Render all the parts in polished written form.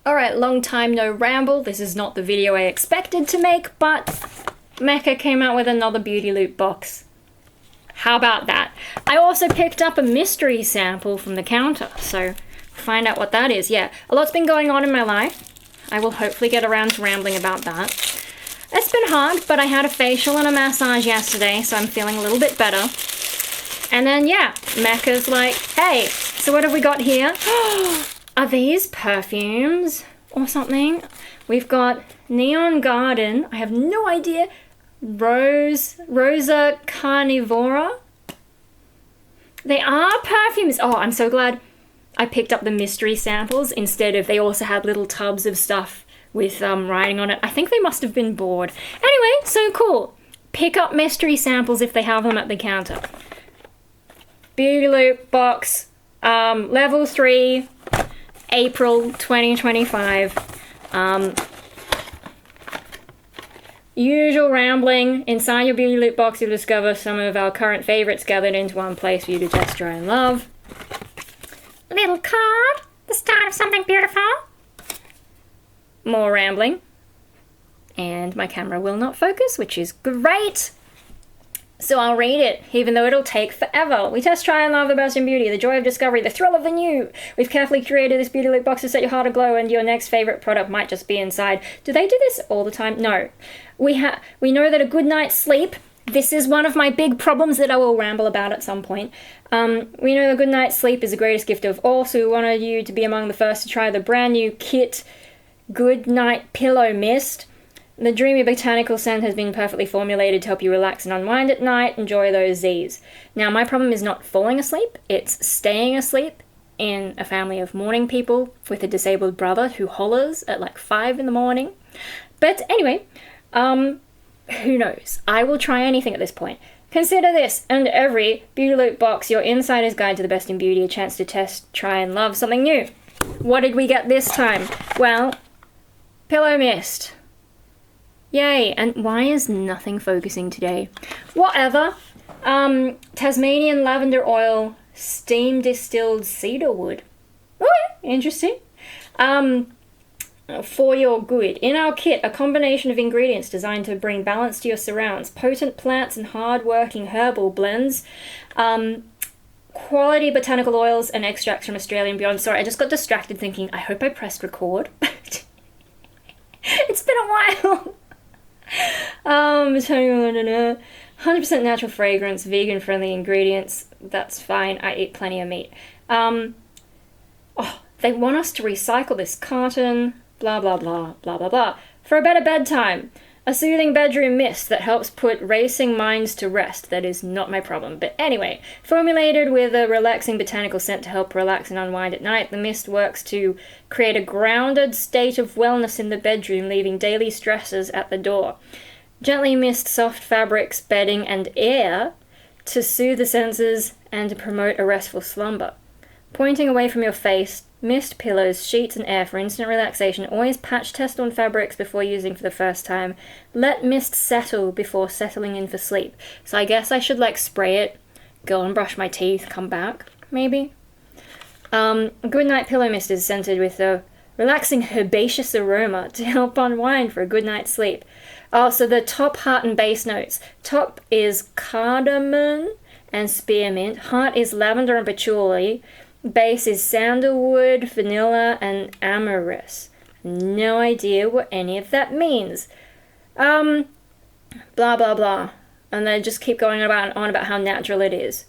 Alright, long time no ramble. This is not the video I expected to make, but Mecca came out with another beauty loop box. How about that? I also picked up a mystery sample from the counter, so find out what that is. Yeah, a lot's been going on in my life. I will hopefully get around to rambling about that. It's been hard, but I had a facial and a massage yesterday, so I'm feeling a little bit better. And then, yeah, Mecca's like, hey, so what have we got here? Are these perfumes or something? We've got Neon Garden. I have no idea. Rosa Carnivora. They are perfumes. Oh, I'm so glad I picked up the mystery samples instead of, they also had little tubs of stuff with writing on it. I think they must have been bored. Anyway, so cool. Pick up mystery samples if they have them at the counter. Beauty Loop Box, level 3, April 2025. Usual rambling. Inside your Beauty Loop Box, you'll discover some of our current favorites gathered into one place for you to test, try, and love. Little card, the start of something beautiful. More rambling. And my camera will not focus, which is great. So I'll read it, even though it'll take forever. We test, try, and love the best in beauty, the joy of discovery, the thrill of the new. We've carefully curated this Beauty Loop Box to set your heart aglow, and your next favorite product might just be inside. Do they do this all the time? No. We know that a good night's sleep, this is one of my big problems that I will ramble about at some point. We know the good night's sleep is the greatest gift of all, so we wanted you to be among the first to try the brand new Kit Good Night Pillow Mist. The dreamy botanical scent has been perfectly formulated to help you relax and unwind at night. Enjoy those Z's. Now, my problem is not falling asleep, it's staying asleep in a family of morning people with a disabled brother who hollers at like 5 in the morning. But anyway, who knows? I will try anything at this point. Consider this and every Beauty Loop Box your insider's guide to the best in beauty, a chance to test, try, and love something new. What did we get this time? Well, Pillow Mist. Yay, and why is nothing focusing today? Whatever. Tasmanian lavender oil, steam distilled cedar wood. Oh, yeah, interesting. For your good. In our kit, a combination of ingredients designed to bring balance to your surrounds. Potent plants and hard-working herbal blends. Quality botanical oils and extracts from Australia and beyond. Sorry, I just got distracted thinking, I hope I pressed record. It's been a while. 100% natural fragrance, vegan friendly ingredients. That's fine. I eat plenty of meat. They want us to recycle this carton. Blah blah blah blah blah blah. For a better bedtime, a soothing bedroom mist that helps put racing minds to rest. That is not my problem. But anyway, formulated with a relaxing botanical scent to help relax and unwind at night, the mist works to create a grounded state of wellness in the bedroom, leaving daily stresses at the door. Gently mist soft fabrics, bedding, and air to soothe the senses and to promote a restful slumber. Pointing away from your face, mist pillows, sheets, and air for instant relaxation. Always patch test on fabrics before using for the first time. Let mist settle before settling in for sleep. So I guess I should like spray it, go and brush my teeth, come back, maybe. Good Night Pillow Mist is scented with a relaxing herbaceous aroma to help unwind for a good night's sleep. Oh, so the top, heart, and base notes. Top is cardamom and spearmint. Heart is lavender and patchouli. Base is sandalwood, vanilla, and amorous. No idea what any of that means. Blah, blah, blah. And they just keep going on about how natural it is.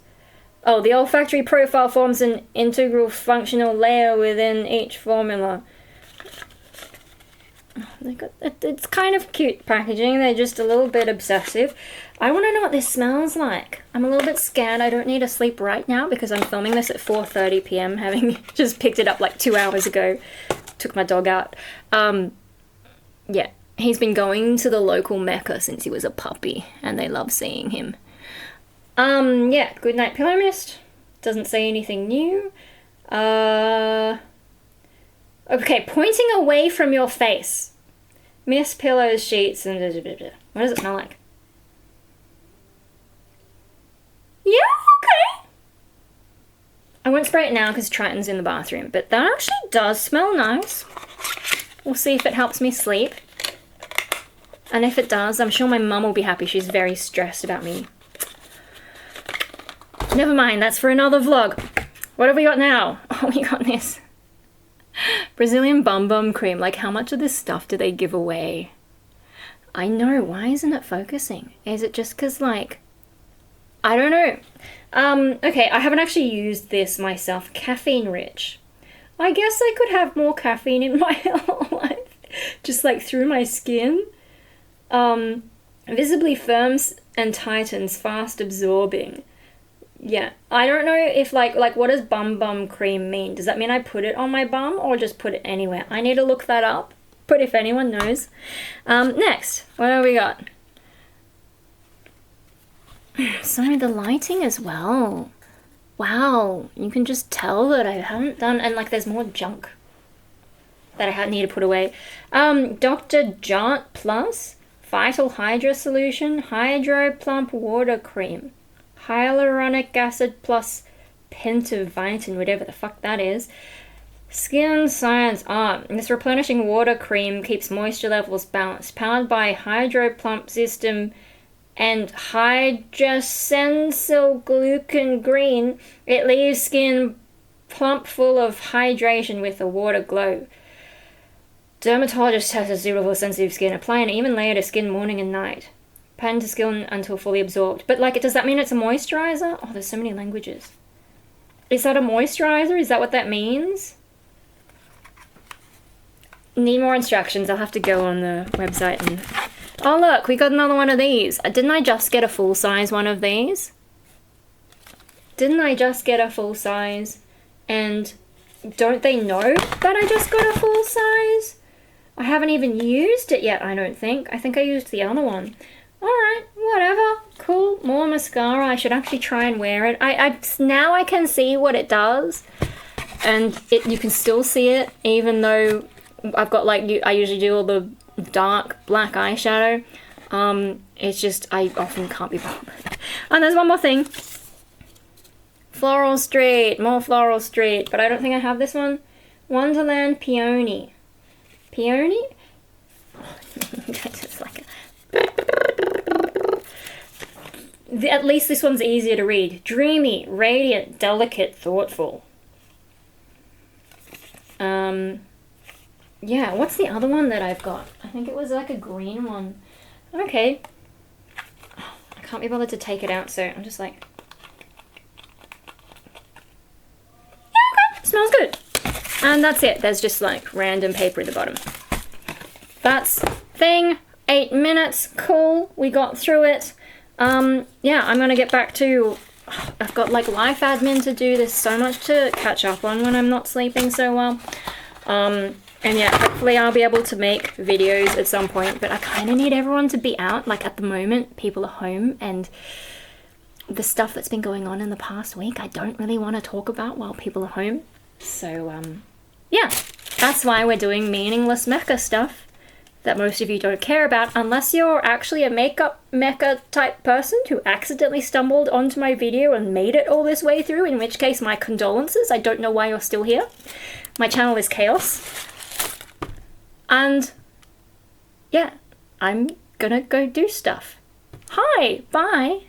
Oh, the olfactory profile forms an integral functional layer within each formula. It's kind of cute packaging. They're just a little bit obsessive. I want to know what this smells like. I'm a little bit scared. I don't need to sleep right now because I'm filming this at 4:30 p.m. having just picked it up like 2 hours ago. Took my dog out. Yeah, he's been going to the local Mecca since he was a puppy and they love seeing him. Yeah, Good Night Pillow Mist. Doesn't say anything new. Okay, pointing away from your face. Mist pillows, sheets, and what does it smell like? Yeah, okay. I won't spray it now because Triton's in the bathroom, but that actually does smell nice. We'll see if it helps me sleep. And if it does, I'm sure my mum will be happy. She's very stressed about me. Never mind, that's for another vlog. What have we got now? Oh, we got this Brazilian Bum Bum cream. Like, how much of this stuff do they give away? I know, why isn't it focusing? Is it just because, like, I don't know. Okay, I haven't actually used this myself. Caffeine rich. I guess I could have more caffeine in my life. Just like through my skin. Visibly firm and tightens, fast absorbing. Yeah, I don't know if like what does bum bum cream mean? Does that mean I put it on my bum or just put it anywhere? I need to look that up, but if anyone knows. Next, what have we got? Sorry, the lighting as well. Wow, you can just tell that I haven't done, and like there's more junk that I need to put away. Dr.jart Plus Vital Hydra Solution Hydro Plump Water Cream. Hyaluronic acid plus pentavitamin, whatever the fuck that is. Skin Science Art. This replenishing water cream keeps moisture levels balanced. Powered by Hydro Plump System and Hydrosensil Glucan Green, it leaves skin plump, full of hydration with a water glow. Dermatologist has a suitable sensitive skin. Apply an even layer to skin morning and night. Pan to skin until fully absorbed. But like, does that mean it's a moisturizer? Oh, there's so many languages. Is that a moisturizer? Is that what that means? Need more instructions. I'll have to go on the website and... Oh look, we got another one of these. Didn't I just get a full size one of these? Didn't I just get a full size? And don't they know that I just got a full size? I haven't even used it yet, I don't think. I think I used the other one. Alright, whatever. Cool. More mascara. I should actually try and wear it. Now I can see what it does. And you can still see it, even though I've got like, I usually do all the dark black eyeshadow. It's just, I often can't be bothered. And there's one more thing. Floral Street. More Floral Street. But I don't think I have this one. Wonderland Peony. Peony? It's like a... At least this one's easier to read. Dreamy, radiant, delicate, thoughtful. Yeah, what's the other one that I've got? I think it was like a green one. Okay. I can't be bothered to take it out, so I'm just like... Yeah, okay, smells good. And that's it. There's just like random paper at the bottom. That's thing. 8 minutes. Cool. We got through it. Yeah, I'm gonna get back to... I've got like life admin to do. There's so much to catch up on when I'm not sleeping so well. And yeah, hopefully I'll be able to make videos at some point, but I kind of need everyone to be out. Like at the moment, people are home, and the stuff that's been going on in the past week, I don't really want to talk about while people are home. So, yeah, that's why we're doing meaningless Mecca stuff that most of you don't care about, unless you're actually a makeup Mecca type person who accidentally stumbled onto my video and made it all this way through, in which case my condolences. I don't know why you're still here. My channel is chaos. And yeah, I'm gonna go do stuff. Hi, bye.